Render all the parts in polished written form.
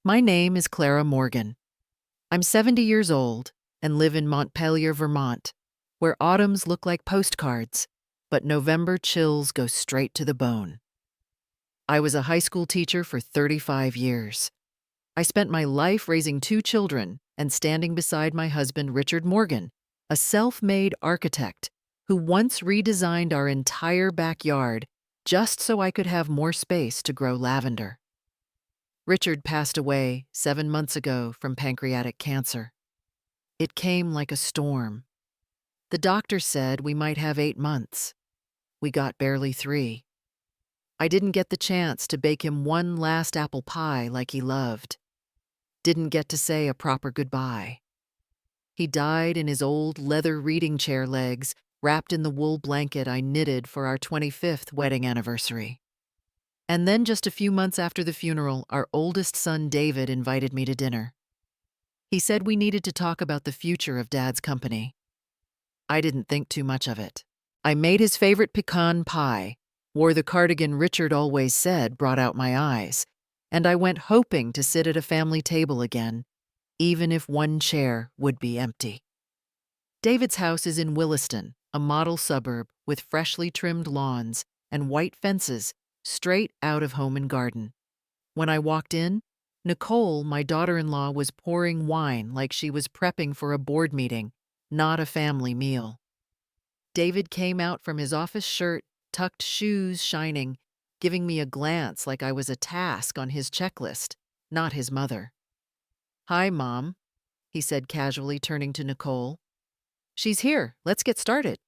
My name is Clara Morgan. I'm 70 years old and live in Montpelier, Vermont, where autumns look like postcards, but November chills go straight to the bone. I was a high school teacher for 35 years. I spent my life raising two children and standing beside my husband, Richard Morgan, a self-made architect who once redesigned our entire backyard just so I could have more space to grow lavender. Richard passed away 7 months ago from pancreatic cancer. It came like a storm. The doctor said we might have 8 months. We got barely 3. I didn't get the chance to bake him one last apple pie like he loved. Didn't get to say a proper goodbye. He died in his old leather reading chair legs, wrapped in the wool blanket I knitted for our 25th wedding anniversary. And then just a few months after the funeral, our oldest son, David, invited me to dinner. He said we needed to talk about the future of Dad's company. I didn't think too much of it. I made his favorite pecan pie, wore the cardigan Richard always said brought out my eyes, and I went hoping to sit at a family table again, even if one chair would be empty. David's house is in Williston, a model suburb with freshly trimmed lawns and white fences straight out of Home and Garden. When I walked in, Nicole, my daughter-in-law, was pouring wine like she was prepping for a board meeting, not a family meal. David came out from his office shirt, tucked shoes shining, giving me a glance like I was a task on his checklist, not his mother. "Hi, Mom," he said casually, turning to Nicole. "She's here. Let's get started."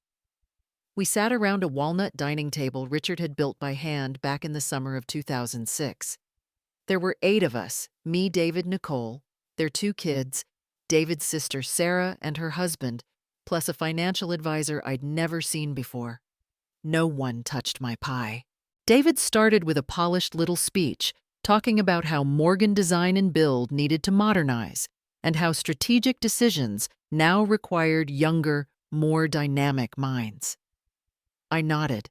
We sat around a walnut dining table Richard had built by hand back in the summer of 2006. There were 8 of us, me, David, Nicole, their 2 kids, David's sister Sarah and her husband, plus a financial advisor I'd never seen before. No one touched my pie. David started with a polished little speech, talking about how Morgan Design and Build needed to modernize, and how strategic decisions now required younger, more dynamic minds. I nodded,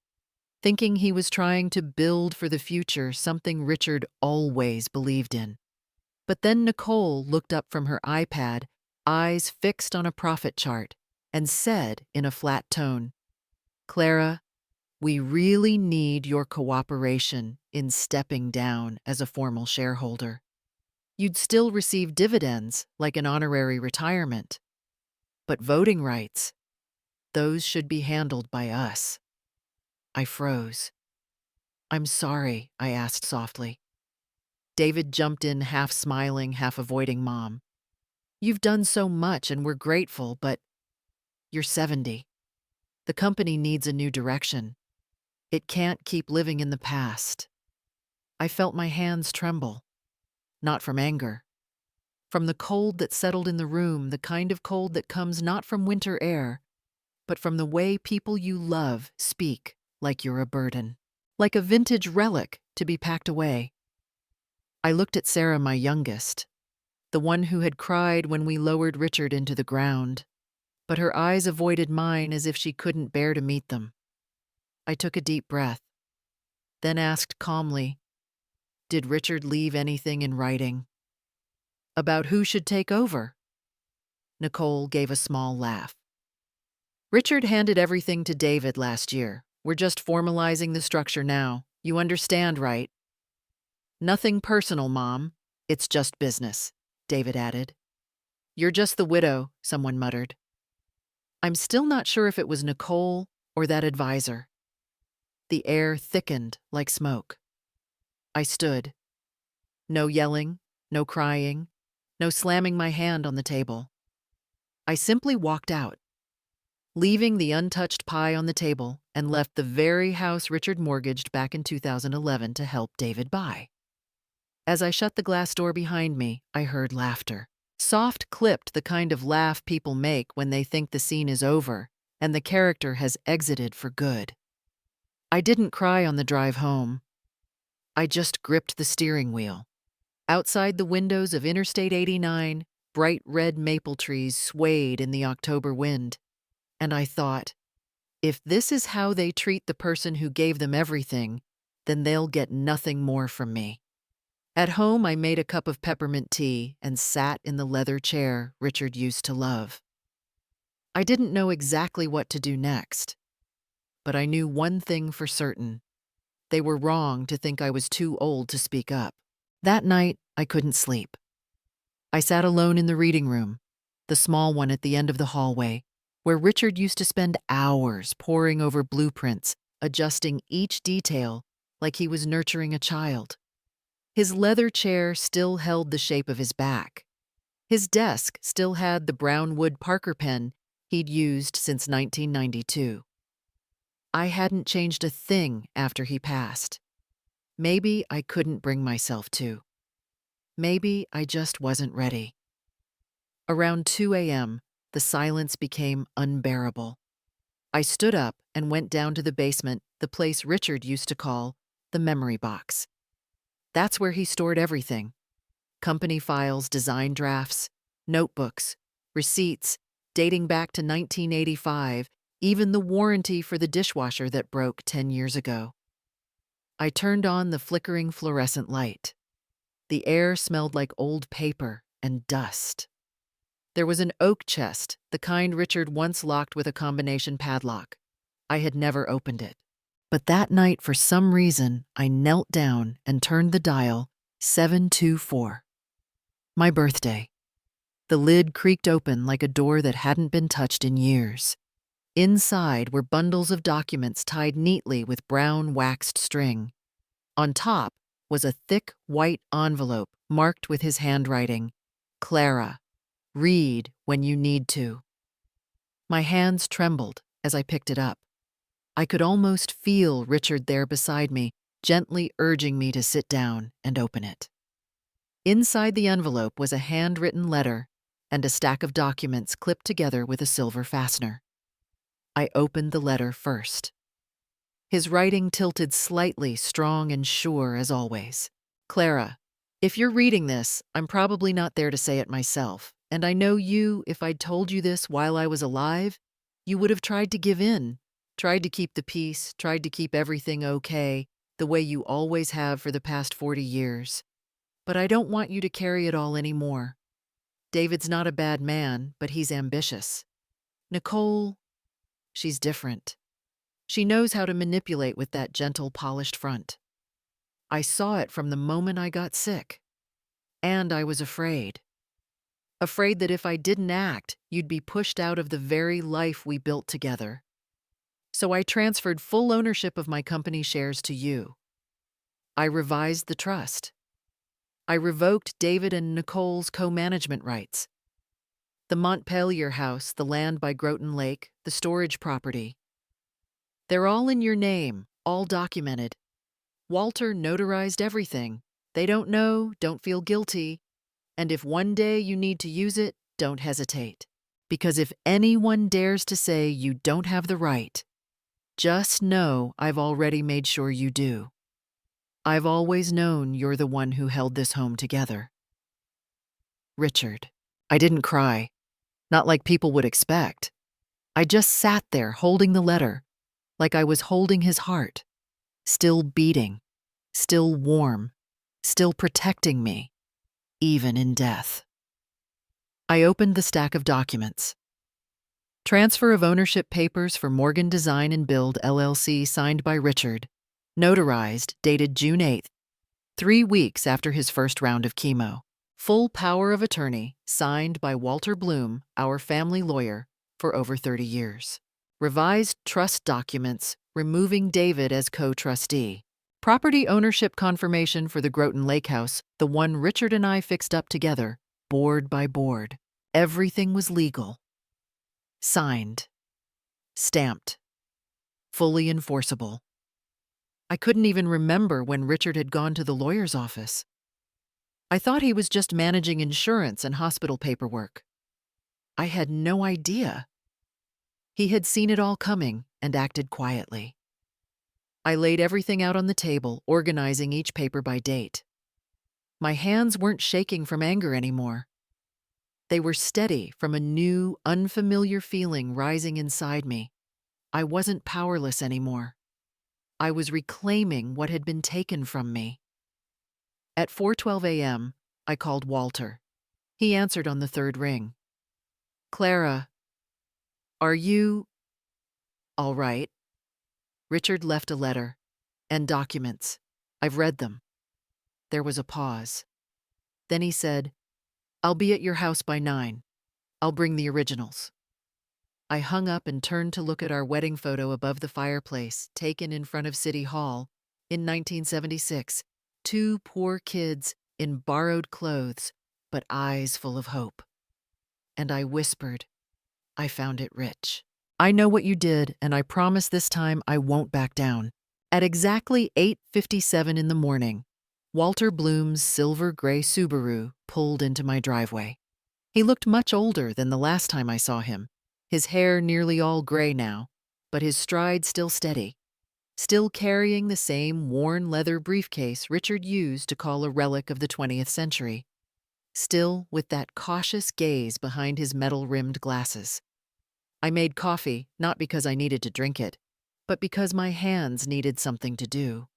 thinking he was trying to build for the future something Richard always believed in. But then Nicole looked up from her iPad, eyes fixed on a profit chart, and said in a flat tone, "Clara, we really need your cooperation in stepping down as a formal shareholder. You'd still receive dividends like an honorary retirement. But voting rights, those should be handled by us." I froze. "I'm sorry," I asked softly. David jumped in, half smiling, half avoiding Mom. "You've done so much and we're grateful, but you're 70. The company needs a new direction. It can't keep living in the past." I felt my hands tremble. Not from anger. From the cold that settled in the room, the kind of cold that comes not from winter air, but from the way people you love speak like you're a burden, like a vintage relic to be packed away. I looked at Sarah, my youngest, the one who had cried when we lowered Richard into the ground, but her eyes avoided mine as if she couldn't bear to meet them. I took a deep breath, then asked calmly, "Did Richard leave anything in writing? About who should take over?" Nicole gave a small laugh. "Richard handed everything to David last year. We're just formalizing the structure now. You understand, right?" "Nothing personal, Mom. It's just business," David added. "You're just the widow," someone muttered. I'm still not sure if it was Nicole or that advisor. The air thickened like smoke. I stood. No yelling, no crying, no slamming my hand on the table. I simply walked out, leaving the untouched pie on the table, and left the very house Richard mortgaged back in 2011 to help David buy. As I shut the glass door behind me, I heard laughter. Soft clipped, the kind of laugh people make when they think the scene is over and the character has exited for good. I didn't cry on the drive home. I just gripped the steering wheel. Outside the windows of Interstate 89, bright red maple trees swayed in the October wind, and I thought, if this is how they treat the person who gave them everything, then they'll get nothing more from me. At home, I made a cup of peppermint tea and sat in the leather chair Richard used to love. I didn't know exactly what to do next, but I knew one thing for certain. They were wrong to think I was too old to speak up. That night, I couldn't sleep. I sat alone in the reading room, the small one at the end of the hallway, where Richard used to spend hours poring over blueprints, adjusting each detail like he was nurturing a child. His leather chair still held the shape of his back. His desk still had the brown wood Parker pen he'd used since 1992. I hadn't changed a thing after he passed. Maybe I couldn't bring myself to. Maybe I just wasn't ready. Around 2 a.m., the silence became unbearable. I stood up and went down to the basement, the place Richard used to call the memory box. That's where he stored everything: company files, design drafts, notebooks, receipts dating back to 1985, even the warranty for the dishwasher that broke 10 years ago. I turned on the flickering fluorescent light. The air smelled like old paper and dust. There was an oak chest, the kind Richard once locked with a combination padlock. I had never opened it. But that night, for some reason, I knelt down and turned the dial 724. My birthday. The lid creaked open like a door that hadn't been touched in years. Inside were bundles of documents tied neatly with brown waxed string. On top was a thick white envelope marked with his handwriting: Clara, read when you need to. My hands trembled as I picked it up. I could almost feel Richard there beside me, gently urging me to sit down and open it. Inside the envelope was a handwritten letter and a stack of documents clipped together with a silver fastener. I opened the letter first. His writing tilted slightly, strong and sure as always. Clara, if you're reading this, I'm probably not there to say it myself, and I know if I'd told you this while I was alive, you would have tried to give in, tried to keep the peace, tried to keep everything okay, the way you always have for the past 40 years. But I don't want you to carry it all anymore. David's not a bad man, but he's ambitious. Nicole, she's different. She knows how to manipulate with that gentle, polished front. I saw it from the moment I got sick. And I was afraid. Afraid that if I didn't act, you'd be pushed out of the very life we built together. So I transferred full ownership of my company shares to you. I revised the trust. I revoked David and Nicole's co-management rights. The Montpelier house, the land by Groton Lake, the storage property. They're all in your name, all documented. Walter notarized everything. They don't know, don't feel guilty. And if one day you need to use it, don't hesitate. Because if anyone dares to say you don't have the right, just know I've already made sure you do. I've always known you're the one who held this home together. Richard. I didn't cry, not like people would expect. I just sat there holding the letter, like I was holding his heart, still beating, still warm, still protecting me, even in death. I opened the stack of documents. Transfer of ownership papers for Morgan Design and Build, LLC, signed by Richard, notarized, dated June 8th, 3 weeks after his first round of chemo. Full power of attorney, signed by Walter Bloom, our family lawyer, for over 30 years. Revised trust documents, removing David as co-trustee. Property ownership confirmation for the Groton Lake House, the one Richard and I fixed up together, board by board. Everything was legal. Signed. Stamped. Fully enforceable. I couldn't even remember when Richard had gone to the lawyer's office. I thought he was just managing insurance and hospital paperwork. I had no idea. He had seen it all coming and acted quietly. I laid everything out on the table, organizing each paper by date. My hands weren't shaking from anger anymore. They were steady from a new, unfamiliar feeling rising inside me. I wasn't powerless anymore. I was reclaiming what had been taken from me. At 4:12 a.m., I called Walter. He answered on the third ring. "Clara, are you all right?" Richard left a letter and documents. I've read them. There was a pause. Then he said, "I'll be at your house by 9. I'll bring the originals." I hung up and turned to look at our wedding photo above the fireplace, taken in front of City Hall in 1976. Two poor kids in borrowed clothes, but eyes full of hope. And I whispered, "I found it rich. I know what you did, and I promise this time I won't back down." At exactly 8:57 in the morning, Walter Bloom's silver gray Subaru pulled into my driveway. He looked much older than the last time I saw him, his hair nearly all gray now, but his stride still steady, still carrying the same worn leather briefcase Richard used to call a relic of the 20th century, still with that cautious gaze behind his metal-rimmed glasses. I made coffee, not because I needed to drink it, but because my hands needed something to do.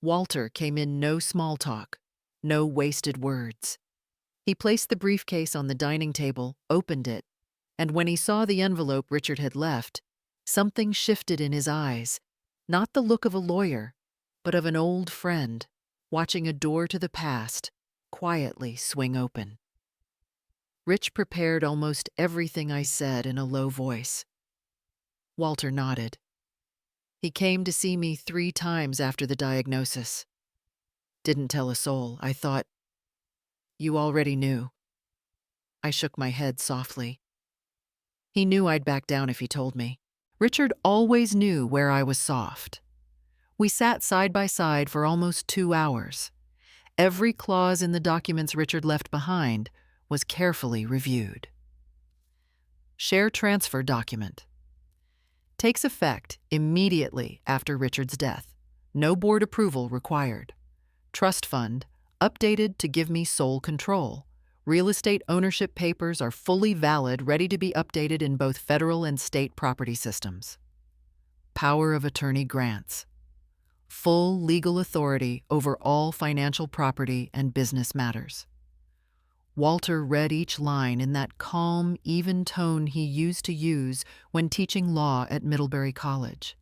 Walter came in no small talk, no wasted words. He placed the briefcase on the dining table, opened it, and when he saw the envelope Richard had left, something shifted in his eyes, not the look of a lawyer, but of an old friend, watching a door to the past quietly swing open. Rich prepared almost everything I said in a low voice. Walter nodded. He came to see me 3 times after the diagnosis. Didn't tell a soul. I thought, "You already knew." I shook my head softly. He knew I'd back down if he told me. Richard always knew where I was soft. We sat side by side for almost 2 hours. Every clause in the documents Richard left behind was carefully reviewed. Share transfer document. Takes effect immediately after Richard's death. No board approval required. Trust fund, updated to give me sole control. Real estate ownership papers are fully valid, ready to be updated in both federal and state property systems. Power of attorney grants. Full legal authority over all financial property and business matters. Walter read each line in that calm, even tone he used to use when teaching law at Middlebury College.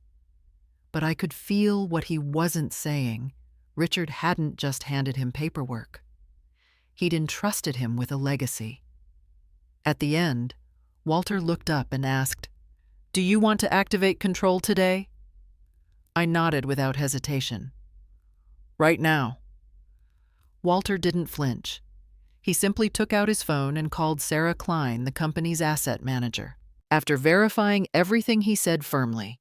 But I could feel what he wasn't saying. Richard hadn't just handed him paperwork. He'd entrusted him with a legacy. At the end, Walter looked up and asked, "Do you want to activate control today?" I nodded without hesitation. "Right now." Walter didn't flinch. He simply took out his phone and called Sarah Klein, the company's asset manager. After verifying everything, he said firmly,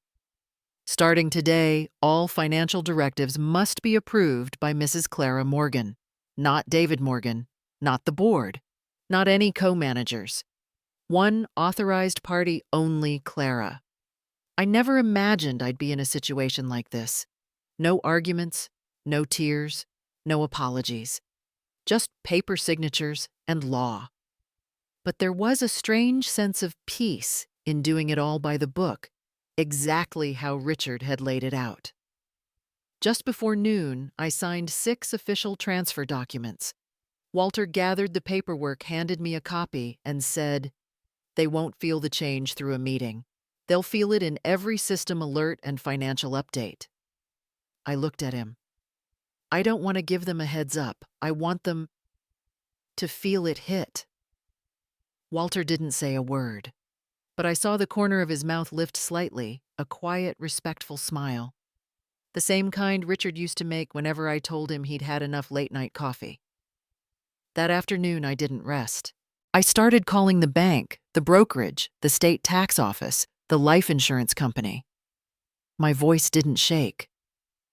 "Starting today, all financial directives must be approved by Mrs. Clara Morgan, not David Morgan, not the board, not any co-managers. One authorized party only, Clara." I never imagined I'd be in a situation like this. No arguments, no tears, no apologies. Just paper signatures and law. But there was a strange sense of peace in doing it all by the book, exactly how Richard had laid it out. Just before noon, I signed 6 official transfer documents. Walter gathered the paperwork, handed me a copy, and said, "They won't feel the change through a meeting. They'll feel it in every system alert and financial update." I looked at him. I don't want to give them a heads up. I want them to feel it hit. Walter didn't say a word, but I saw the corner of his mouth lift slightly, a quiet, respectful smile. The same kind Richard used to make whenever I told him he'd had enough late-night coffee. That afternoon, I didn't rest. I started calling the bank, the brokerage, the state tax office, the life insurance company. My voice didn't shake.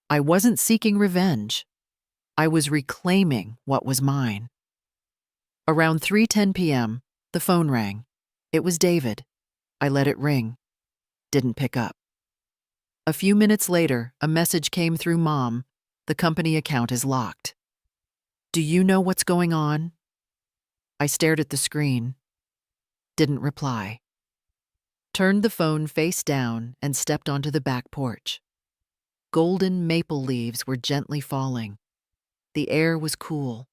I wasn't seeking revenge. I was reclaiming what was mine. Around 3:10 p.m., the phone rang. It was David. I let it ring. Didn't pick up. A few minutes later, a message came through Mom. "The company account is locked." "Do you know what's going on?" I stared at the screen. Didn't reply. Turned the phone face down and stepped onto the back porch. Golden maple leaves were gently falling. The air was cool.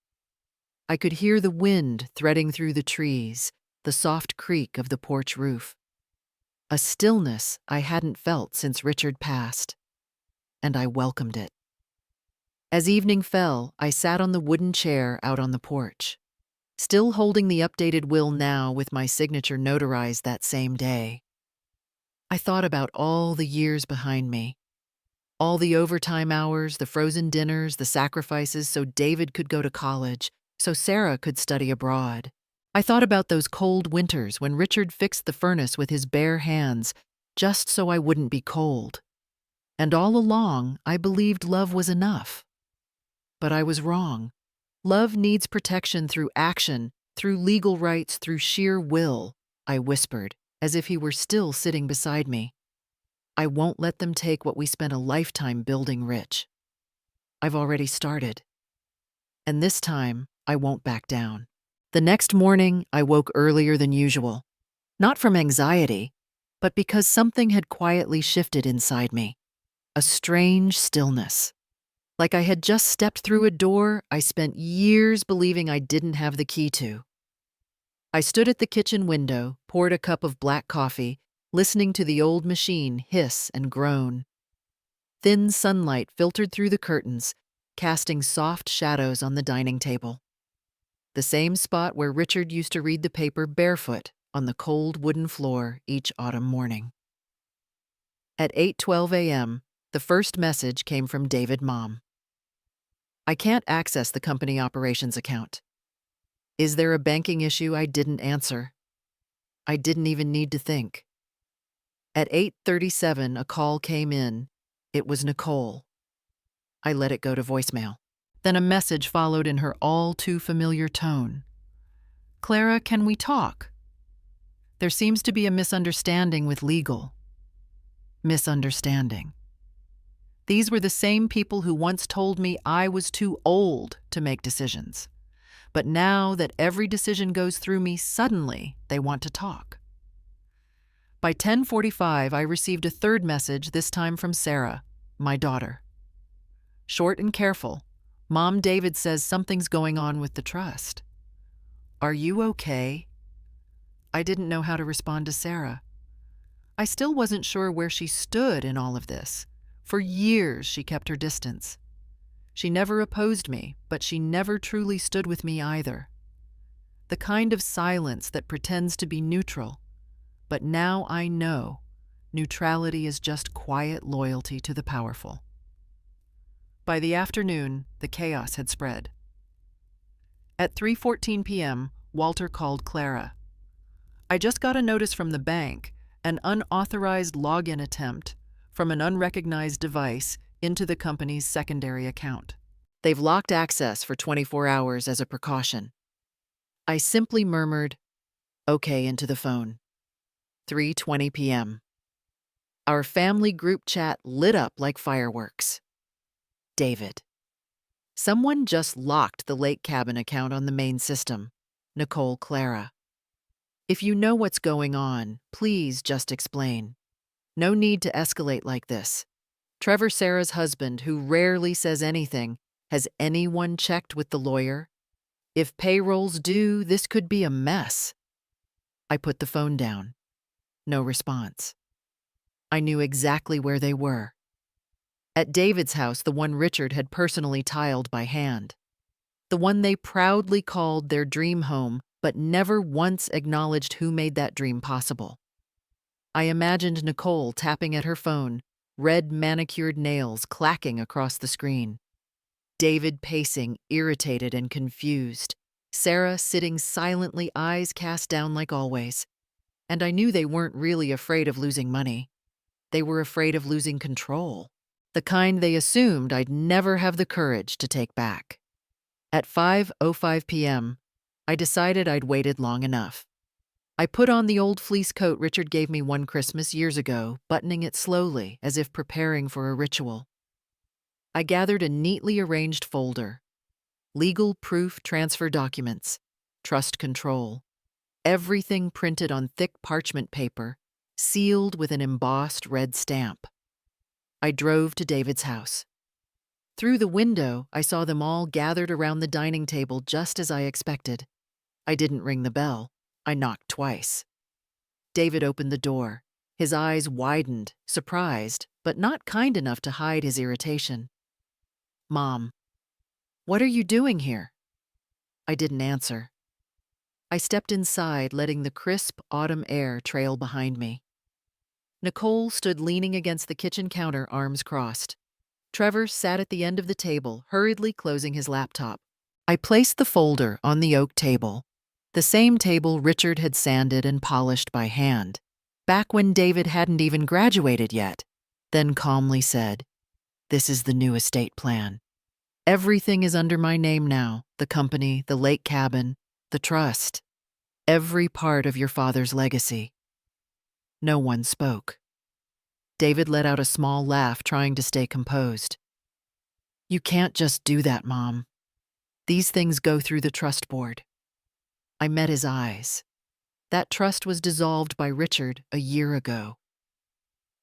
I could hear the wind threading through the trees, the soft creak of the porch roof. A stillness I hadn't felt since Richard passed, and I welcomed it. As evening fell, I sat on the wooden chair out on the porch, still holding the updated will now with my signature notarized that same day. I thought about all the years behind me, all the overtime hours, the frozen dinners, the sacrifices so David could go to college, so Sarah could study abroad. I thought about those cold winters when Richard fixed the furnace with his bare hands, just so I wouldn't be cold. And all along, I believed love was enough. But I was wrong. Love needs protection through action, through legal rights, through sheer will, I whispered, as if he were still sitting beside me. I won't let them take what we spent a lifetime building rich. I've already started. And this time, I won't back down. The next morning, I woke earlier than usual. Not from anxiety, but because something had quietly shifted inside me. A strange stillness. Like I had just stepped through a door I spent years believing I didn't have the key to. I stood at the kitchen window, poured a cup of black coffee, listening to the old machine hiss and groan. Thin sunlight filtered through the curtains, casting soft shadows on the dining table. The same spot where Richard used to read the paper barefoot on the cold wooden floor each autumn morning. At 8:12 a.m., the first message came from David Mom. I can't access the company operations account. Is there a banking issue I didn't answer? I didn't even need to think. At 8:37, a call came in. It was Nicole. I let it go to voicemail. Then a message followed in her all too familiar tone. Clara, can we talk? There seems to be a misunderstanding with legal. Misunderstanding. These were the same people who once told me I was too old to make decisions. But now that every decision goes through me, suddenly they want to talk. By 10:45, I received a third message, this time from Sarah, my daughter. Short and careful, Mom David says something's going on with the trust. Are you okay? I didn't know how to respond to Sarah. I still wasn't sure where she stood in all of this. For years, she kept her distance. She never opposed me, but she never truly stood with me either. The kind of silence that pretends to be neutral. But now I know neutrality is just quiet loyalty to the powerful. By the afternoon, the chaos had spread. At 3:14 p.m., Walter called Clara. I just got a notice from the bank, an unauthorized login attempt from an unrecognized device into the company's secondary account. They've locked access for 24 hours as a precaution. I simply murmured, okay, into the phone. 3:20 p.m. Our family group chat lit up like fireworks. David. Someone just locked the lake cabin account on the main system. Nicole Clara. If you know what's going on, please just explain. No need to escalate like this. Trevor, Sarah's husband, who rarely says anything, has anyone checked with the lawyer? If payroll's due, this could be a mess. I put the phone down. No response. I knew exactly where they were. At David's house, the one Richard had personally tiled by hand. The one they proudly called their dream home, but never once acknowledged who made that dream possible. I imagined Nicole tapping at her phone, red manicured nails clacking across the screen. David pacing, irritated and confused. Sarah sitting silently, eyes cast down like always. And I knew they weren't really afraid of losing money. They were afraid of losing control. The kind they assumed I'd never have the courage to take back. At 5:05 p.m., I decided I'd waited long enough. I put on the old fleece coat Richard gave me one Christmas years ago, buttoning it slowly as if preparing for a ritual. I gathered a neatly arranged folder. Legal proof transfer documents, trust control, everything printed on thick parchment paper, sealed with an embossed red stamp. I drove to David's house. Through the window, I saw them all gathered around the dining table just as I expected. I didn't ring the bell. I knocked twice. David opened the door. His eyes widened, surprised, but not kind enough to hide his irritation. "Mom, what are you doing here?" I didn't answer. I stepped inside, letting the crisp autumn air trail behind me. Nicole stood leaning against the kitchen counter, arms crossed. Trevor sat at the end of the table, hurriedly closing his laptop. I placed the folder on the oak table, the same table Richard had sanded and polished by hand, back when David hadn't even graduated yet, then calmly said, "This is the new estate plan. Everything is under my name now, the company, the lake cabin, the trust, every part of your father's legacy." No one spoke. David let out a small laugh, trying to stay composed. "You can't just do that, Mom. These things go through the trust board." I met his eyes. That trust was dissolved by Richard a year ago.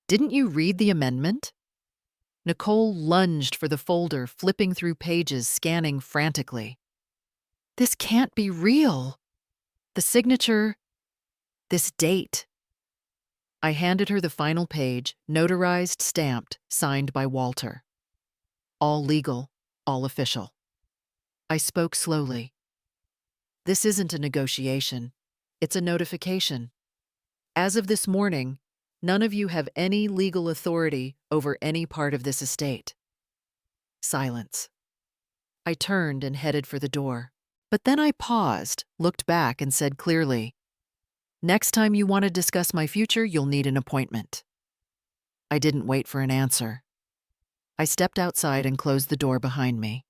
"Didn't you read the amendment?" Nicole lunged for the folder, flipping through pages, scanning frantically. "This can't be real. The signature, this date." I handed her the final page, notarized, stamped, signed by Walter. All legal, all official. I spoke slowly. "This isn't a negotiation. It's a notification. As of this morning, none of you have any legal authority over any part of this estate." Silence. I turned and headed for the door. But then I paused, looked back, and said clearly, "Next time you want to discuss my future, you'll need an appointment." I didn't wait for an answer. I stepped outside and closed the door behind me.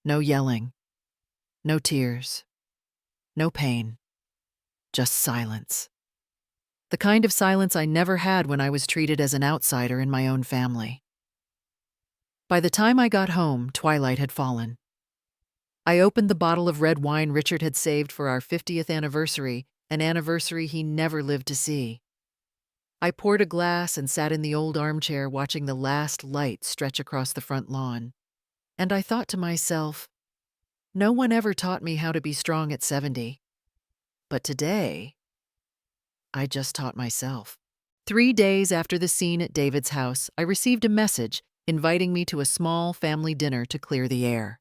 No yelling, no tears, no pain, just silence. The kind of silence I never had when I was treated as an outsider in my own family. By the time I got home, twilight had fallen. I opened the bottle of red wine Richard had saved for our 50th anniversary, an anniversary he never lived to see. I poured a glass and sat in the old armchair watching the last light stretch across the front lawn. And I thought to myself, no one ever taught me how to be strong at 70. But today, I just taught myself. 3 days after the scene at David's house, I received a message inviting me to a small family dinner to clear the air.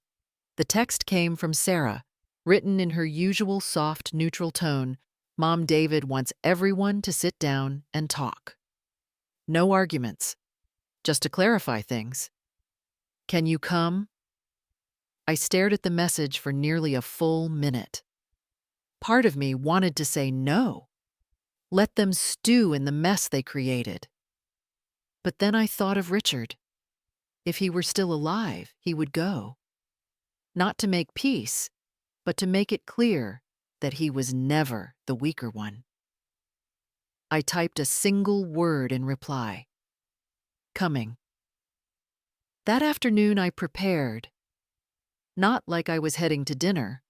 The text came from Sarah, written in her usual soft, neutral tone. "Mom, David wants everyone to sit down and talk. No arguments, just to clarify things. Can you come?" I stared at the message for nearly a full minute. Part of me wanted to say no. Let them stew in the mess they created. But then I thought of Richard. If he were still alive, he would go. Not to make peace, but to make it clear that he was never the weaker one. I typed a single word in reply. "Coming." That afternoon I prepared. Not like I was heading to dinner,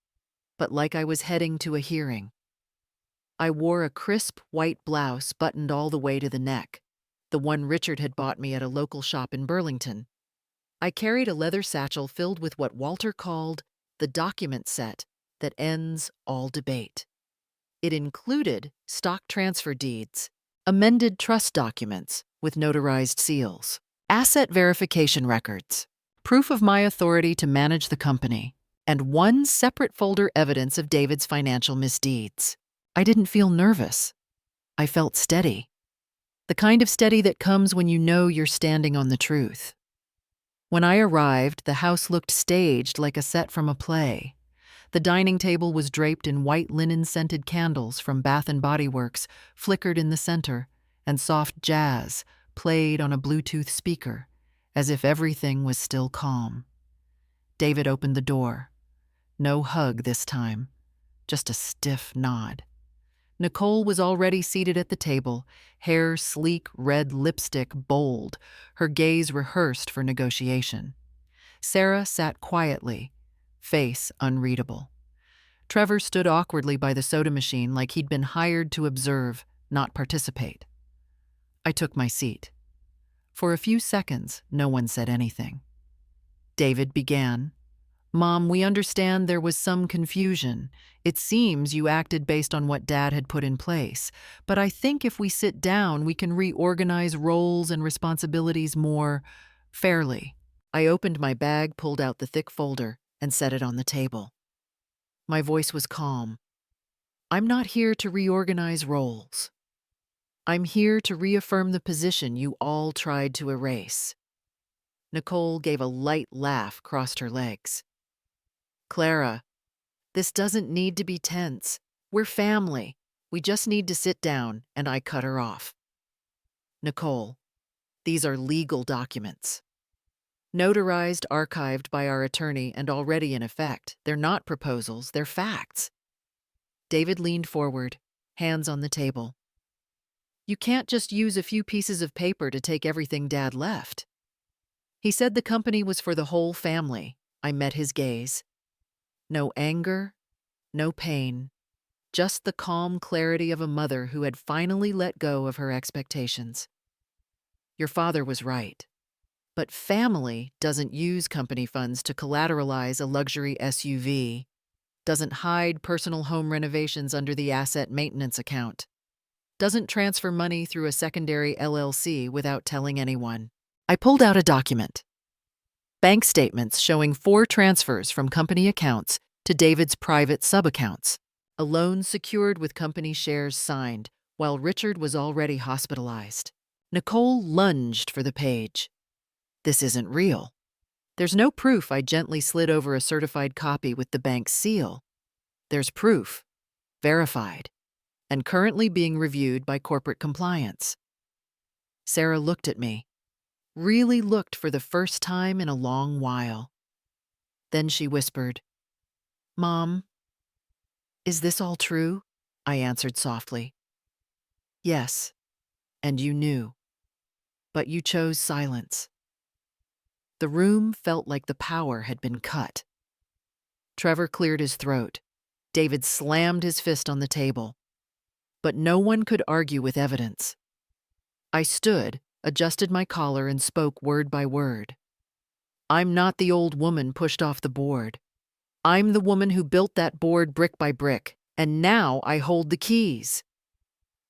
but like I was heading to a hearing. I wore a crisp white blouse buttoned all the way to the neck, the one Richard had bought me at a local shop in Burlington. I carried a leather satchel filled with what Walter called the document set that ends all debate. It included stock transfer deeds, amended trust documents with notarized seals, asset verification records, proof of my authority to manage the company, and one separate folder evidence of David's financial misdeeds. I didn't feel nervous. I felt steady. The kind of steady that comes when you know you're standing on the truth. When I arrived, the house looked staged like a set from a play. The dining table was draped in white linen-scented candles from Bath & Body Works flickered in the center, and soft jazz played on a Bluetooth speaker, as if everything was still calm. David opened the door. No hug this time, just a stiff nod. Nicole was already seated at the table, hair sleek, red lipstick bold, her gaze rehearsed for negotiation. Sarah sat quietly, face unreadable. Trevor stood awkwardly by the soda machine like he'd been hired to observe, not participate. I took my seat. For a few seconds, no one said anything. David began. "Mom, we understand there was some confusion. It seems you acted based on what Dad had put in place. But I think if we sit down, we can reorganize roles and responsibilities more fairly." I opened my bag, pulled out the thick folder, and set it on the table. My voice was calm. "I'm not here to reorganize roles. I'm here to reaffirm the position you all tried to erase." Nicole gave a light laugh, crossed her legs. "Clara, this doesn't need to be tense. We're family. We just need to sit down," and I cut her off. "Nicole, these are legal documents. Notarized, archived by our attorney, and already in effect. They're not proposals, they're facts." David leaned forward, hands on the table. "You can't just use a few pieces of paper to take everything Dad left." He said the company was for the whole family. I met his gaze. No anger, no pain, just the calm clarity of a mother who had finally let go of her expectations. "Your father was right. But family doesn't use company funds to collateralize a luxury SUV, doesn't hide personal home renovations under the asset maintenance account, doesn't transfer money through a secondary LLC without telling anyone." I pulled out a document. Bank statements showing 4 transfers from company accounts to David's private sub-accounts. A loan secured with company shares signed, while Richard was already hospitalized. Nicole lunged for the page. "This isn't real." "There's no proof." I gently slid over a certified copy with the bank's seal. "There's proof, verified, and currently being reviewed by corporate compliance." Sarah looked at me, really looked for the first time in a long while. Then she whispered, "Mom, is this all true?" I answered softly. "Yes, and you knew. But you chose silence." The room felt like the power had been cut. Trevor cleared his throat. David slammed his fist on the table. But no one could argue with evidence. I stood, adjusted my collar, and spoke word by word. "I'm not the old woman pushed off the board. I'm the woman who built that board brick by brick, and now I hold the keys."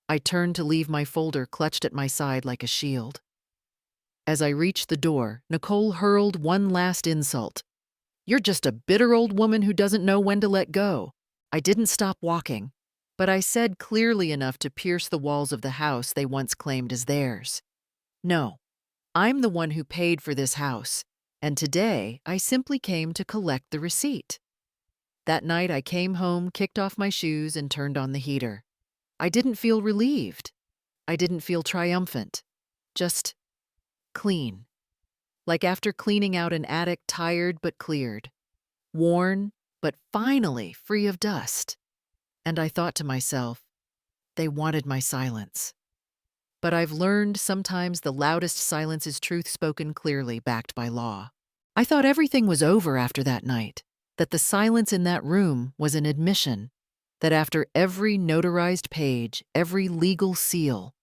I turned to leave my folder clutched at my side like a shield. As I reached the door, Nicole hurled one last insult. "You're just a bitter old woman who doesn't know when to let go." I didn't stop walking, but I said clearly enough to pierce the walls of the house they once claimed as theirs. "No, I'm the one who paid for this house, and today I simply came to collect the receipt." That night I came home, kicked off my shoes, and turned on the heater. I didn't feel relieved. I didn't feel triumphant. Just clean. Like after cleaning out an attic, tired but cleared. Worn, but finally free of dust. And I thought to myself, they wanted my silence. But I've learned sometimes the loudest silence is truth spoken clearly, backed by law. I thought everything was over after that night, that the silence in that room was an admission, that after every notarized page, every legal seal,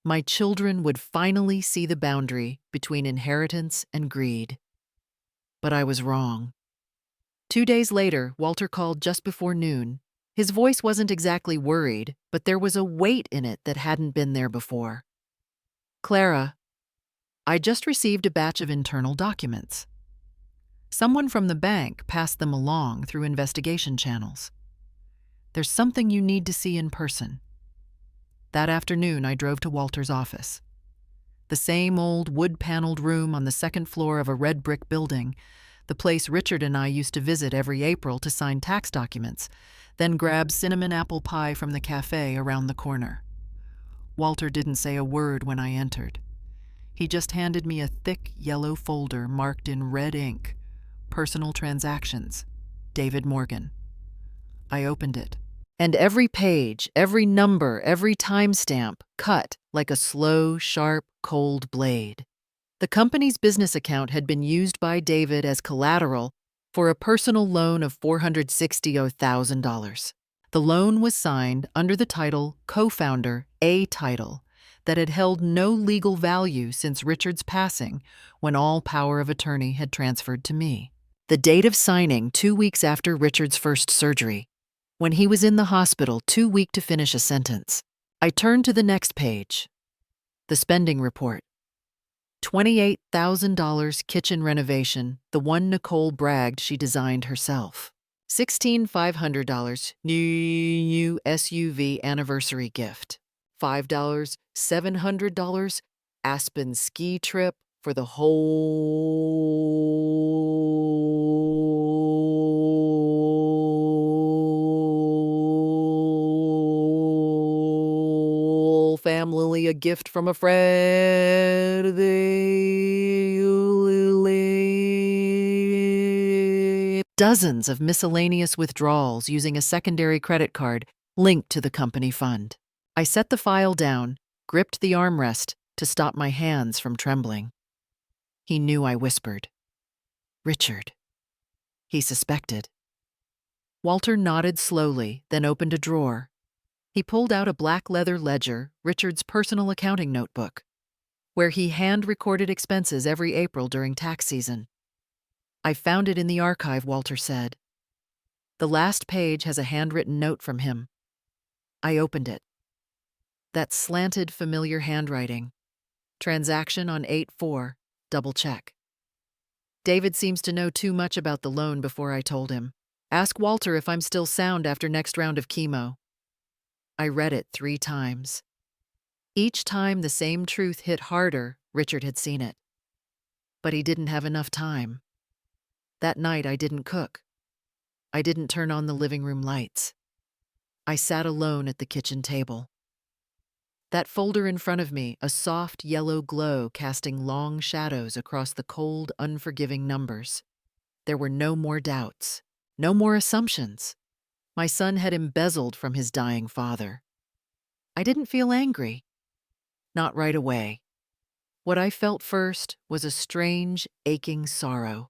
my children would finally see the boundary between inheritance and greed. But I was wrong. 2 days later, Walter called just before noon. His voice wasn't exactly worried, but there was a weight in it that hadn't been there before. "Clara, I just received a batch of internal documents. Someone from the bank passed them along through investigation channels. There's something you need to see in person." That afternoon, I drove to Walter's office. The same old wood-paneled room on the second floor of a red brick building, the place Richard and I used to visit every April to sign tax documents, then grab cinnamon apple pie from the cafe around the corner. Walter didn't say a word when I entered. He just handed me a thick yellow folder marked in red ink, "Personal Transactions, David Morgan." I opened it. And every page, every number, every timestamp cut like a slow, sharp, cold blade. The company's business account had been used by David as collateral for a personal loan of $460,000. The loan was signed under the title Co-Founder A Title, that had held no legal value since Richard's passing, when all power of attorney had transferred to me. The date of signing 2 weeks after Richard's first surgery, when he was in the hospital too weak to finish a sentence. I turned to the next page. The spending report. $28,000 kitchen renovation, the one Nicole bragged she designed herself. $16,500 new SUV anniversary gift. $5, $700 Aspen ski trip for the whole family, a gift from a friend. Dozens of miscellaneous withdrawals using a secondary credit card linked to the company fund. I set the file down, gripped the armrest to stop my hands from trembling. He knew I whispered. Richard. He suspected. Walter nodded slowly, then opened a drawer. He pulled out a black leather ledger, Richard's personal accounting notebook, where he hand-recorded expenses every April during tax season. I found it in the archive, Walter said. The last page has a handwritten note from him. I opened it. That slanted, familiar handwriting. Transaction on 8/4, double check. David seems to know too much about the loan before I told him. Ask Walter if I'm still sound after next round of chemo. I read it 3 times. Each time the same truth hit harder, Richard had seen it. But he didn't have enough time. That night I didn't cook. I didn't turn on the living room lights. I sat alone at the kitchen table. That folder in front of me, a soft yellow glow casting long shadows across the cold, unforgiving numbers. There were no more doubts, no more assumptions. My son had embezzled from his dying father. I didn't feel angry. Not right away. What I felt first was a strange, aching sorrow.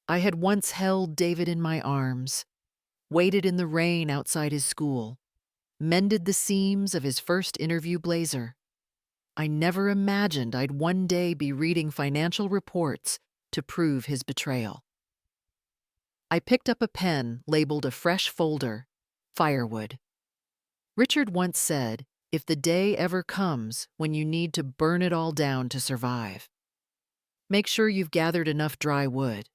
I had once held David in my arms, waited in the rain outside his school, mended the seams of his first interview blazer. I never imagined I'd one day be reading financial reports to prove his betrayal. I picked up a pen labeled a fresh folder, firewood. Richard once said, if the day ever comes when you need to burn it all down to survive, make sure you've gathered enough dry wood.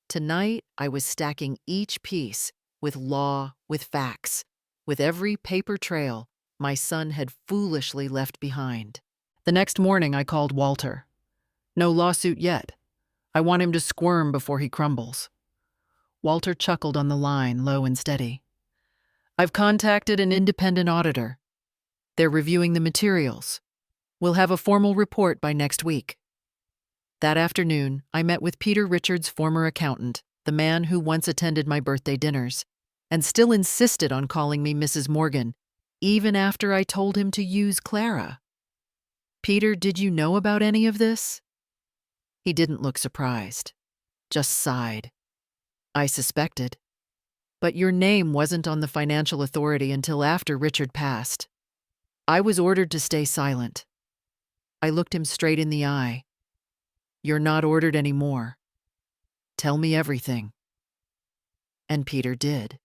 Tonight, I was stacking each piece with law, with facts, with every paper trail my son had foolishly left behind. The next morning, I called Walter. No lawsuit yet. I want him to squirm before he crumbles. Walter chuckled on the line, low and steady. I've contacted an independent auditor. They're reviewing the materials. We'll have a formal report by next week. That afternoon, I met with Peter Richards' former accountant, the man who once attended my birthday dinners, and still insisted on calling me Mrs. Morgan, even after I told him to use Clara. Peter, did you know about any of this? He didn't look surprised, just sighed. I suspected. But your name wasn't on the financial authority until after Richard passed. I was ordered to stay silent. I looked him straight in the eye. You're not ordered anymore. Tell me everything. And Peter did.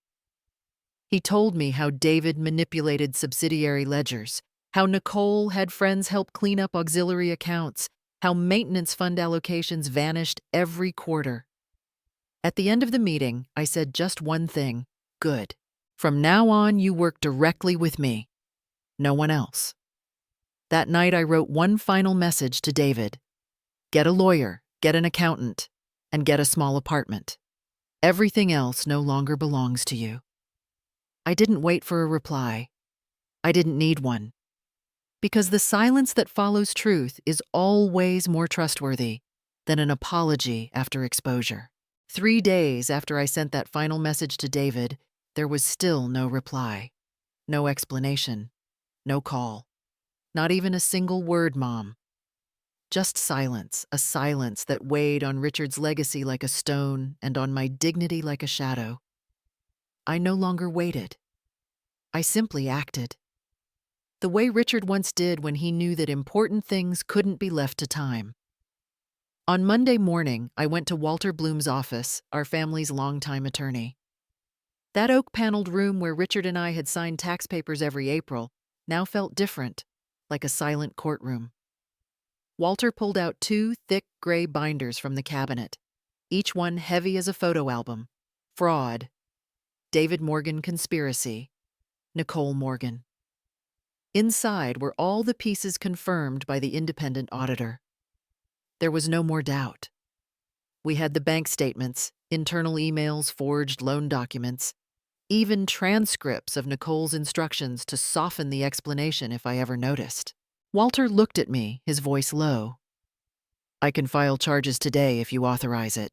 He told me how David manipulated subsidiary ledgers, how Nicole had friends help clean up auxiliary accounts, how maintenance fund allocations vanished every quarter. At the end of the meeting, I said just one thing. Good. From now on, you work directly with me. No one else. That night, I wrote one final message to David. Get a lawyer, get an accountant, and get a small apartment. Everything else no longer belongs to you. I didn't wait for a reply. I didn't need one. Because the silence that follows truth is always more trustworthy than an apology after exposure. 3 days after I sent that final message to David, there was still no reply. No explanation. No call. Not even a single word, Mom. Just silence, a silence that weighed on Richard's legacy like a stone and on my dignity like a shadow. I no longer waited. I simply acted. the way Richard once did when he knew that important things couldn't be left to time. On Monday morning, I went to Walter Bloom's office, our family's longtime attorney. That oak-paneled room where Richard and I had signed tax papers every April now felt different, like a silent courtroom. Walter pulled out two thick gray binders from the cabinet, each one heavy as a photo album. Fraud. David Morgan conspiracy. Nicole Morgan. Inside were all the pieces confirmed by the independent auditor. There was no more doubt. We had the bank statements, internal emails, forged loan documents, even transcripts of Nicole's instructions to soften the explanation if I ever noticed. Walter looked at me, his voice low. I can file charges today if you authorize it.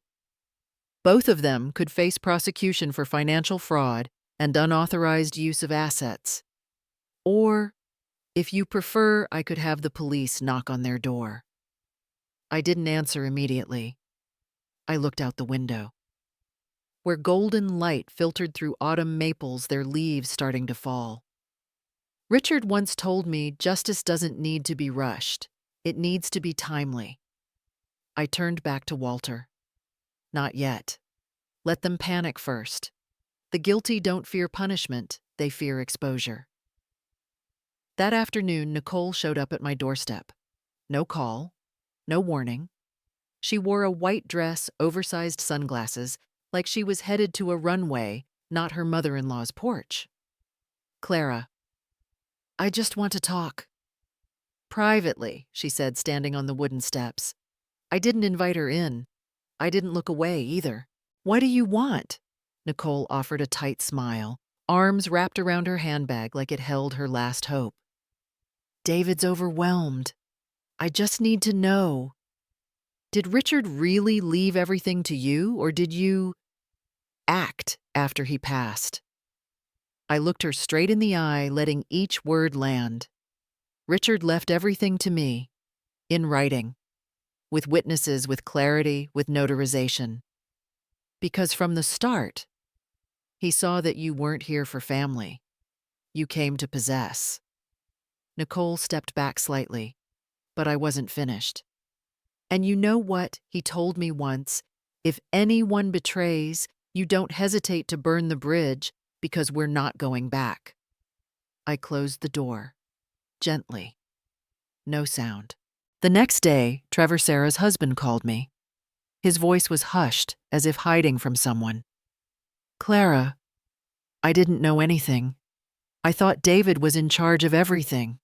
Both of them could face prosecution for financial fraud and unauthorized use of assets. Or, if you prefer, I could have the police knock on their door. I didn't answer immediately. I looked out the window. Where golden light filtered through autumn maples, their leaves starting to fall. Richard once told me justice doesn't need to be rushed. It needs to be timely. I turned back to Walter. Not yet. Let them panic first. The guilty don't fear punishment, they fear exposure. That afternoon, Nicole showed up at my doorstep. No call, no warning. She wore a white dress, oversized sunglasses, like she was headed to a runway, not her mother-in-law's porch. Clara, I just want to talk. Privately, she said, standing on the wooden steps. I didn't invite her in. I didn't look away either. What do you want? Nicole offered a tight smile, arms wrapped around her handbag like it held her last hope. David's overwhelmed. I just need to know. Did Richard really leave everything to you, or did you act after he passed? I looked her straight in the eye, letting each word land. Richard left everything to me, in writing, with witnesses, with clarity, with notarization. Because from the start, he saw that you weren't here for family. You came to possess. Nicole stepped back slightly, but I wasn't finished. And you know what he told me once? If anyone betrays, you don't hesitate to burn the bridge because we're not going back. I closed the door, gently. No sound. The next day, Trevor Sarah's husband called me. His voice was hushed, as if hiding from someone. Clara, I didn't know anything. I thought David was in charge of everything.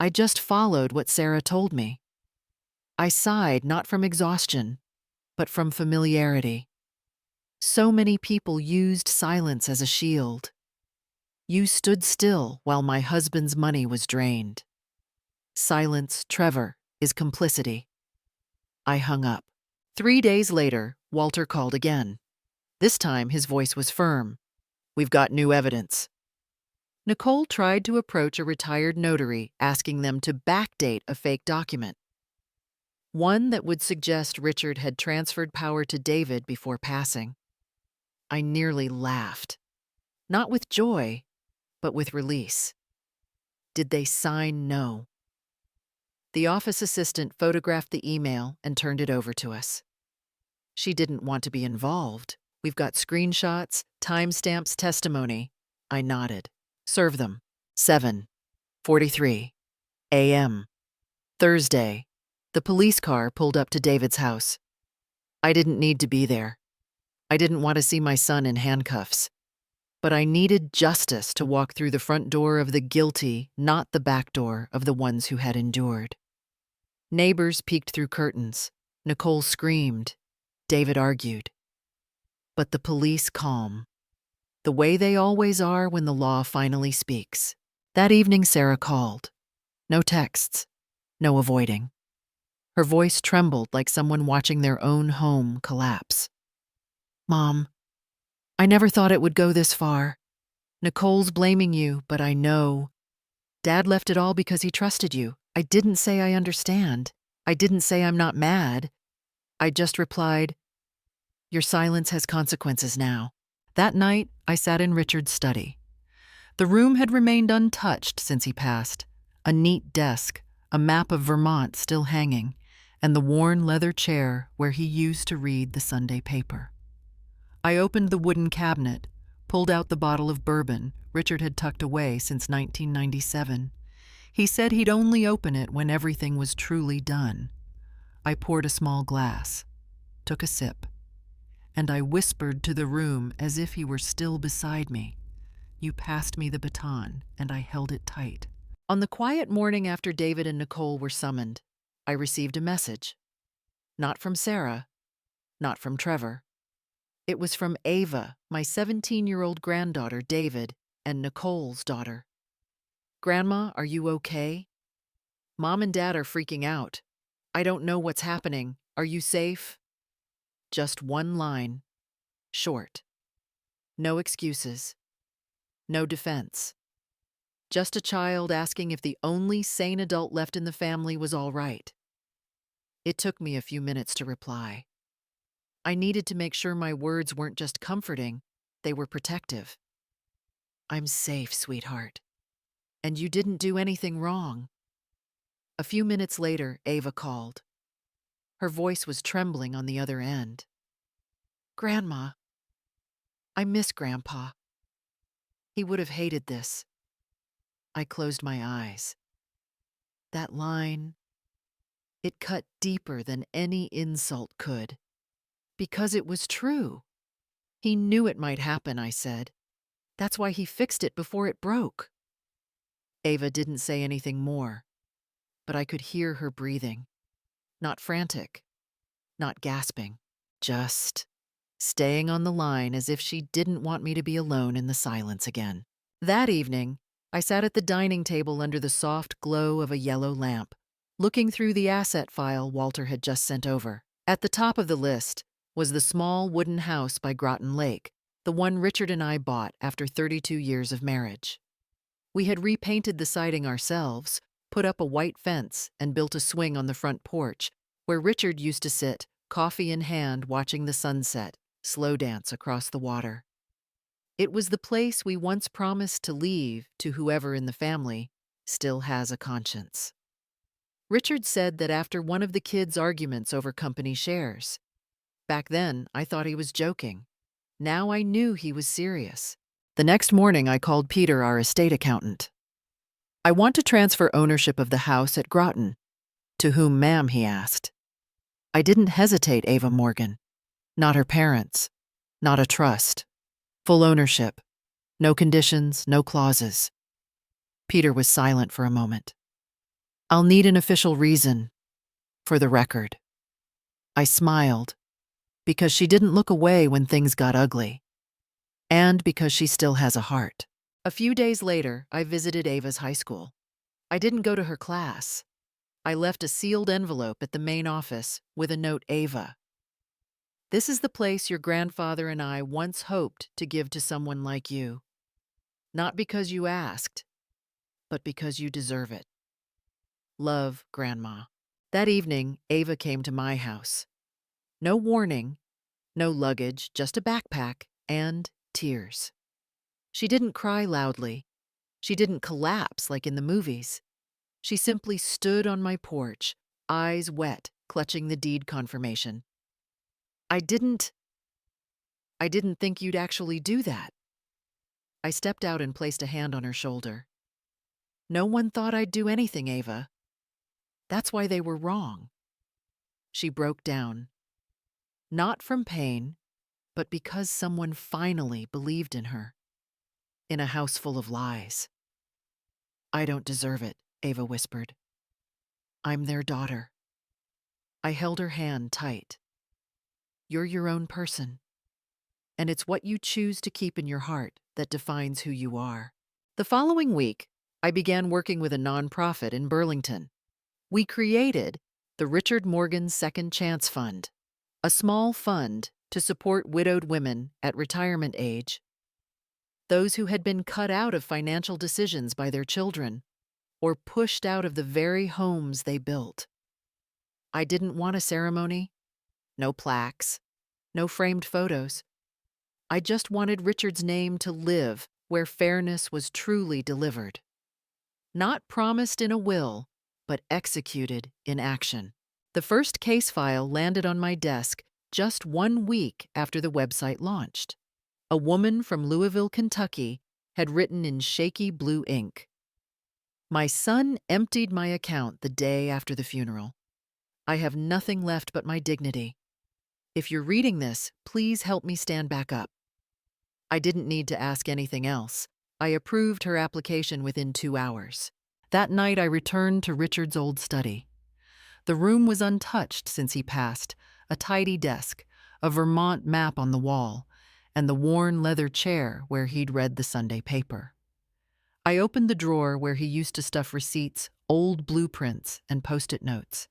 I just followed what Sarah told me. I sighed not from exhaustion, but from familiarity. So many people used silence as a shield. You stood still while my husband's money was drained. Silence, Trevor, is complicity. I hung up. 3 days later, Walter called again. This time his voice was firm. We've got new evidence. Nicole tried to approach a retired notary, asking them to backdate a fake document. One that would suggest Richard had transferred power to David before passing. I nearly laughed. Not with joy, but with release. Did they sign no? The office assistant photographed the email and turned it over to us. She didn't want to be involved. We've got screenshots, timestamps, testimony. I nodded. Serve them. 7:43 a.m. Thursday. The police car pulled up to David's house. I didn't need to be there. I didn't want to see my son in handcuffs. But I needed justice to walk through the front door of the guilty, not the back door of the ones who had endured. Neighbors peeked through curtains. Nicole screamed. David argued. But the police calm. The way they always are when the law finally speaks. That evening, Sarah called. No texts. No avoiding. Her voice trembled like someone watching their own home collapse. Mom, I never thought it would go this far. Nicole's blaming you, but I know. Dad left it all because he trusted you. I didn't say I understand. I didn't say I'm not mad. I just replied, your silence has consequences now. That night, I sat in Richard's study. The room had remained untouched since he passed. A neat desk, a map of Vermont still hanging, and the worn leather chair where he used to read the Sunday paper. I opened the wooden cabinet, pulled out the bottle of bourbon Richard had tucked away since 1997. He said he'd only open it when everything was truly done. I poured a small glass, took a sip, and I whispered to the room as if he were still beside me. You passed me the baton, and I held it tight. On the quiet morning after David and Nicole were summoned, I received a message. Not from Sarah, not from Trevor. It was from Ava, my 17-year-old granddaughter, David, and Nicole's daughter. Grandma, are you okay? Mom and Dad are freaking out. I don't know what's happening. Are you safe? Just one line. Short. No excuses. No defense. Just a child asking if the only sane adult left in the family was all right. It took me a few minutes to reply. I needed to make sure my words weren't just comforting, they were protective. I'm safe, sweetheart. And you didn't do anything wrong. A few minutes later, Ava called. Her voice was trembling on the other end. Grandma, I miss Grandpa. He would have hated this. I closed my eyes. That line, it cut deeper than any insult could. Because it was true. He knew it might happen, I said. That's why he fixed it before it broke. Ava didn't say anything more, but I could hear her breathing. Not frantic, not gasping, just staying on the line as if she didn't want me to be alone in the silence again. That evening, I sat at the dining table under the soft glow of a yellow lamp, looking through the asset file Walter had just sent over. At the top of the list was the small wooden house by Groton Lake, the one Richard and I bought after 32 years of marriage. We had repainted the siding ourselves, put up a white fence, and built a swing on the front porch, where Richard used to sit, coffee in hand, watching the sunset slow dance across the water. It was the place we once promised to leave to whoever in the family still has a conscience. Richard said that after one of the kids' arguments over company shares. Back then, I thought he was joking. Now I knew he was serious. The next morning, I called Peter, our estate accountant. I want to transfer ownership of the house at Groton. To whom, ma'am, he asked. I didn't hesitate, Ava Morgan. Not her parents. Not a trust. Full ownership. No conditions, no clauses. Peter was silent for a moment. I'll need an official reason. For the record. I smiled. Because she didn't look away when things got ugly. And because she still has a heart. A few days later, I visited Ava's high school. I didn't go to her class. I left a sealed envelope at the main office with a note, Ava. This is the place your grandfather and I once hoped to give to someone like you. Not because you asked, but because you deserve it. Love, Grandma. That evening, Ava came to my house. No warning, no luggage, just a backpack and tears. She didn't cry loudly. She didn't collapse like in the movies. She simply stood on my porch, eyes wet, clutching the deed confirmation. I didn't think you'd actually do that. I stepped out and placed a hand on her shoulder. No one thought I'd do anything, Ava. That's why they were wrong. She broke down. Not from pain, but because someone finally believed in her. In a house full of lies. I don't deserve it, Ava whispered. I'm their daughter. I held her hand tight. You're your own person. And it's what you choose to keep in your heart that defines who you are. The following week, I began working with a nonprofit in Burlington. We created the Richard Morgan Second Chance Fund, a small fund to support widowed women at retirement age, those who had been cut out of financial decisions by their children or pushed out of the very homes they built. I didn't want a ceremony, no plaques, no framed photos. I just wanted Richard's name to live where fairness was truly delivered. Not promised in a will, but executed in action. The first case file landed on my desk just 1 week after the website launched. A woman from Louisville, Kentucky, had written in shaky blue ink, "My son emptied my account the day after the funeral. I have nothing left but my dignity. If you're reading this, please help me stand back up." I didn't need to ask anything else. I approved her application within 2 hours. That night, I returned to Richard's old study. The room was untouched since he passed, a tidy desk, a Vermont map on the wall, and the worn leather chair where he'd read the Sunday paper. I opened the drawer where he used to stuff receipts, old blueprints, and post-it notes,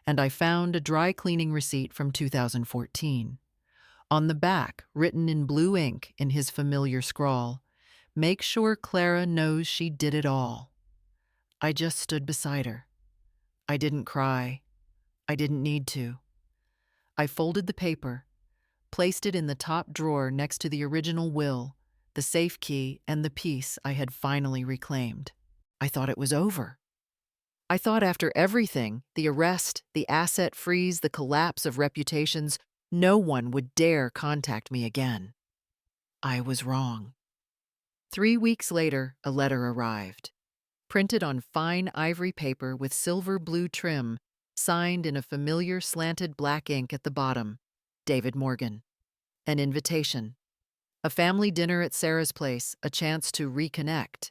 and I found a dry cleaning receipt from 2014. On the back, written in blue ink in his familiar scrawl, "Make sure Clara knows she did it all." I just stood beside her. I didn't cry. I didn't need to. I folded the paper, placed it in the top drawer next to the original will, the safe key, and the piece I had finally reclaimed. I thought it was over. I thought after everything, the arrest, the asset freeze, the collapse of reputations, no one would dare contact me again. I was wrong. 3 weeks later, a letter arrived, printed on fine ivory paper with silver blue trim, signed in a familiar slanted black ink at the bottom, David Morgan. An invitation. A family dinner at Sarah's place, a chance to reconnect.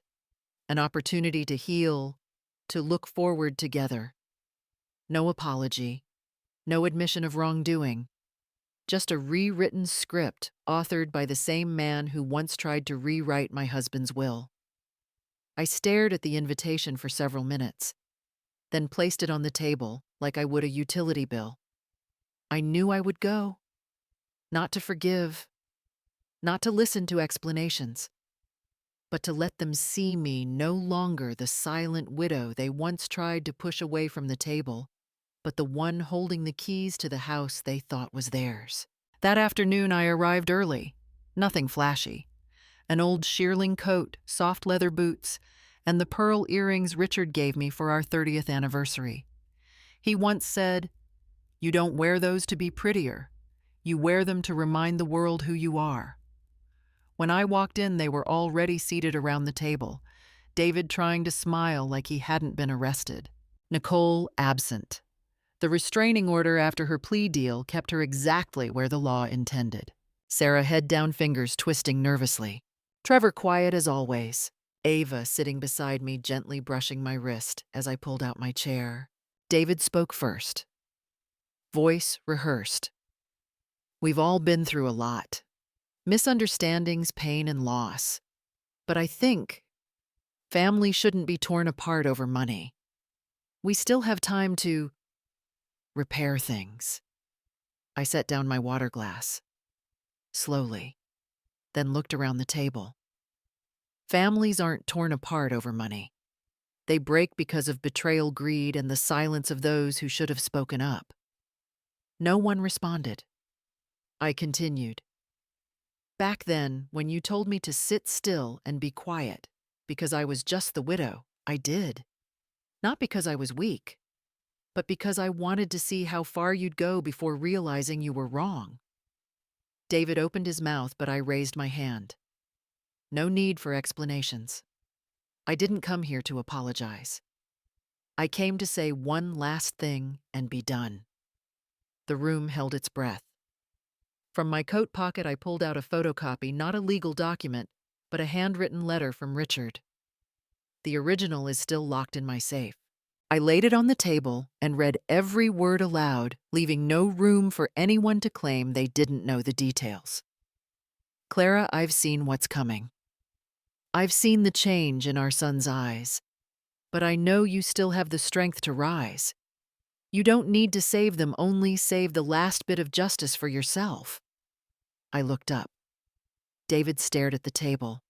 An opportunity to heal, to look forward together. No apology, no admission of wrongdoing. Just a rewritten script authored by the same man who once tried to rewrite my husband's will. I stared at the invitation for several minutes, then placed it on the table like I would a utility bill. I knew I would go. Not to forgive, not to listen to explanations, but to let them see me no longer the silent widow they once tried to push away from the table, but the one holding the keys to the house they thought was theirs. That afternoon I arrived early, nothing flashy. An old shearling coat, soft leather boots, and the pearl earrings Richard gave me for our 30th anniversary. He once said, "You don't wear those to be prettier. You wear them to remind the world who you are." When I walked in, they were already seated around the table, David trying to smile like he hadn't been arrested. Nicole absent. The restraining order after her plea deal kept her exactly where the law intended. Sarah, head down, fingers twisting nervously. Trevor quiet as always. Ava sitting beside me, gently brushing my wrist as I pulled out my chair. David spoke first. Voice rehearsed. "We've all been through a lot. Misunderstandings, pain, and loss. But I think family shouldn't be torn apart over money. We still have time to repair things." I set down my water glass, slowly, then looked around the table. Families aren't torn apart over money. They break because of betrayal, greed, and the silence of those who should have spoken up. No one responded. I continued. "Back then, when you told me to sit still and be quiet, because I was just the widow, I did. Not because I was weak, but because I wanted to see how far you'd go before realizing you were wrong." David opened his mouth, but I raised my hand. No need for explanations. I didn't come here to apologize. I came to say one last thing and be done. The room held its breath. From my coat pocket, I pulled out a photocopy, not a legal document, but a handwritten letter from Richard. The original is still locked in my safe. I laid it on the table and read every word aloud, leaving no room for anyone to claim they didn't know the details. "Clara, I've seen what's coming. I've seen the change in our son's eyes, but I know you still have the strength to rise. You don't need to save them, only save the last bit of justice for yourself." I looked up. David stared at the table.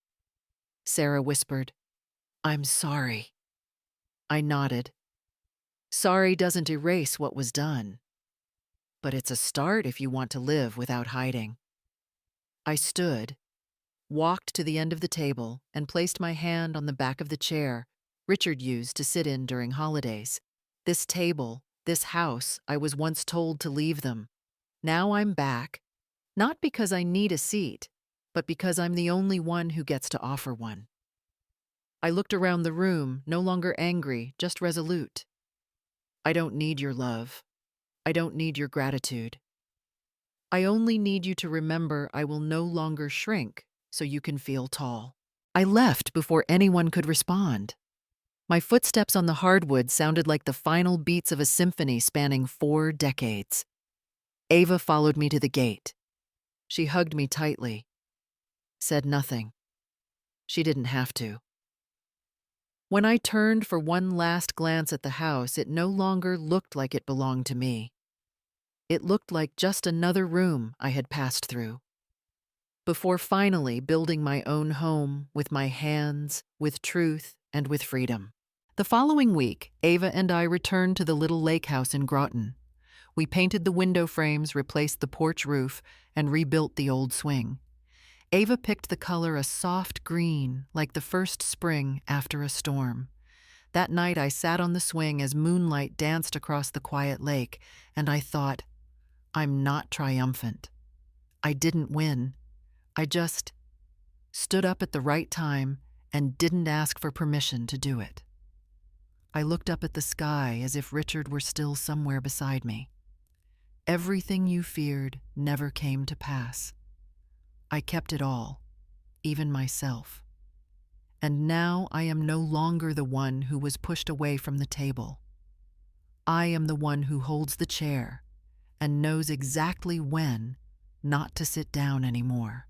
Sarah whispered, "I'm sorry." I nodded. Sorry doesn't erase what was done, but it's a start if you want to live without hiding. I stood, walked to the end of the table, and placed my hand on the back of the chair Richard used to sit in during holidays. This table, this house, I was once told to leave them. Now I'm back, not because I need a seat, but because I'm the only one who gets to offer one. I looked around the room, no longer angry, just resolute. I don't need your love. I don't need your gratitude. I only need you to remember I will no longer shrink so you can feel tall. I left before anyone could respond. My footsteps on the hardwood sounded like the final beats of a symphony spanning 4 decades. Ava followed me to the gate. She hugged me tightly, said nothing. She didn't have to. When I turned for one last glance at the house, it no longer looked like it belonged to me. It looked like just another room I had passed through. Before finally building my own home with my hands, with truth, and with freedom. The following week, Ava and I returned to the little lake house in Groton. We painted the window frames, replaced the porch roof, and rebuilt the old swing. Ava picked the color a soft green, like the first spring after a storm. That night I sat on the swing as moonlight danced across the quiet lake, and I thought, I'm not triumphant. I didn't win. I just stood up at the right time and didn't ask for permission to do it. I looked up at the sky as if Richard were still somewhere beside me. Everything you feared never came to pass. I kept it all, even myself. And now I am no longer the one who was pushed away from the table. I am the one who holds the chair and knows exactly when not to sit down anymore.